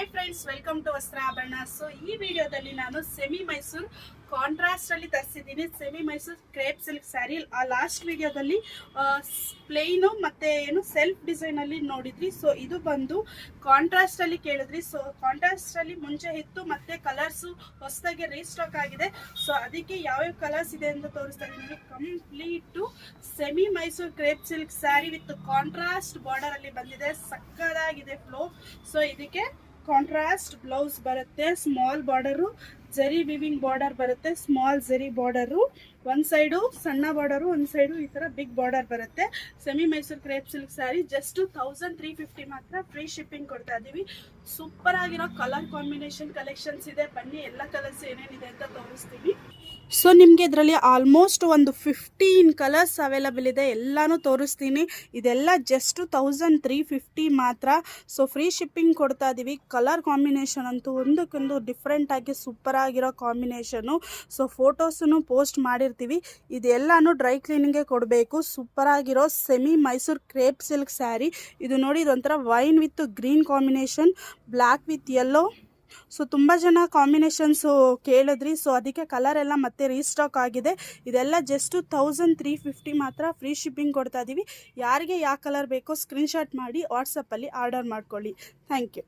Hi friends, welcome to Vastrabharana. So ಈ ವಿಡಿಯೋದಲ್ಲಿ ನಾನು ಸೆಮಿ ಮೈಸೂರು ಕಾಂಟ್ರಾಸ್ಟ್ ಅಲ್ಲಿ ತರಿಸಿದ್ದೀನಿ. Semi Mysore crepe silk sari. ಆ ಲಾಸ್ಟ್ ವಿಡಿಯೋದಲ್ಲಿ ಪ್ಲೇನು ಮತ್ತೆ ಏನು ಸೆಲ್ಫ್ ಡಿಸೈನ್ ಅಲ್ಲಿ ನೋಡಿದ್ರಿ. ಸೊ ಇದು ಬಂದು ಕಾಂಟ್ರಾಸ್ಟ್ ಅಲ್ಲಿ ಕೇಳಿದ್ರಿ. ಸೊ ಕಾಂಟ್ರಾಸ್ಟ್ ಅಲ್ಲಿ ಮುಂಚೆ ಇತ್ತು, ಮತ್ತೆ ಕಲರ್ಸ್ ಹೊಸದಾಗಿ ರೀಸ್ಟಾಕ್ ಆಗಿದೆ. ಸೊ ಅದಕ್ಕೆ ಯಾವ್ಯಾವ ಕಲರ್ಸ್ ಇದೆ ಅಂತ ತೋರಿಸ್ತಾ ಇದ್ದೀನಿ. Complete semi Mysore crepe silk sari with contrast border ಅಲ್ಲಿ ಬಂದಿದೆ. ಸಕ್ಕದಾಗಿದೆ ಫ್ಲೋ. ಸೊ ಇದಕ್ಕೆ ಕಾಂಟ್ರಾಸ್ಟ್ ಬ್ಲೌಸ್ ಬರುತ್ತೆ. ಸ್ಮಾಲ್ ಬಾರ್ಡರು, ಜರಿ ವಿವಿಂಗ್ ಬಾರ್ಡರ್ ಬರುತ್ತೆ. ಸ್ಮಾಲ್ ಜರಿ ಬಾರ್ಡರು, ಒಂದ್ ಸೈಡು ಸಣ್ಣ ಬಾರ್ಡರು, ಒಂದ್ ಸೈಡು ಈ ತರ ಬಿಗ್ ಬಾರ್ಡರ್ ಬರುತ್ತೆ. Semi Mysore crepe silk sari just 1350 ಮಾತ್ರ. ಫ್ರೀ ಶಿಪ್ಪಿಂಗ್ ಕೊಡ್ತಾ ಇದೀವಿ. ಸೂಪರ್ ಆಗಿರೋ ಕಲರ್ ಕಾಂಬಿನೇಷನ್ ಕಲೆಕ್ಷನ್ಸ್ ಇದೆ. ಬನ್ನಿ ಎಲ್ಲ ಕಲರ್ಸ್ ಏನೇನಿದೆ ಅಂತ ತೋರಿಸ್ತೀವಿ. ಸೊ ನಿಮಗೆ ಇದರಲ್ಲಿ ಆಲ್ಮೋಸ್ಟ್ ಒಂದು 15 ಕಲರ್ಸ್ ಅವೈಲಬಲ್ ಇದೆ. ಎಲ್ಲಾನು ತೋರಿಸ್ತೀನಿ. ಇದೆಲ್ಲ ಜಸ್ಟ್ 1350 ಮಾತ್ರ. ಸೊ ಫ್ರೀ ಶಿಪ್ಪಿಂಗ್ ಕೊಡ್ತಾ ಇದೀವಿ. ಕಲರ್ ಕಾಂಬಿನೇಷನ್ ಅಂತೂ ಒಂದಕ್ಕೊಂದು ಡಿಫ್ರೆಂಟ್ ಆಗಿ ಸೂಪರ್ ಆಗಿರೋ ಕಾಂಬಿನೇಷನು. ಸೊ ಫೋಟೋಸನ್ನು ಪೋಸ್ಟ್ ಮಾಡಿರ್ತೀವಿ. ಇದೆಲ್ಲಾನು ಡ್ರೈ ಕ್ಲೀನಿಂಗ್ಗೆ ಕೊಡಬೇಕು. ಸೂಪರ್ ಆಗಿರೋ semi Mysore crepe silk sari. ಇದು ನೋಡಿ, ಇದೊಂಥರ wine with green combination, black with yellow. So ತುಂಬ ಜನ ಕಾಂಬಿನೇಷನ್ಸು ಕೇಳಿದ್ರಿ. ಸೊ ಅದಕ್ಕೆ ಕಲರ್ ಎಲ್ಲ ಮತ್ತೆ ರೀಸ್ಟಾಕ್ ಆಗಿದೆ. ಇದೆಲ್ಲ ಜಸ್ಟ್ 1350 ಮಾತ್ರ. ಫ್ರೀ ಶಿಪ್ಪಿಂಗ್ ಕೊಡ್ತಾ ಇದ್ದೀವಿ. ಯಾರಿಗೆ ಯಾವ ಕಲರ್ ಬೇಕೋ ಸ್ಕ್ರೀನ್ಶಾಟ್ ಮಾಡಿ ವಾಟ್ಸಪ್ಪಲ್ಲಿ ಆರ್ಡರ್ ಮಾಡ್ಕೊಳ್ಳಿ. Thank you.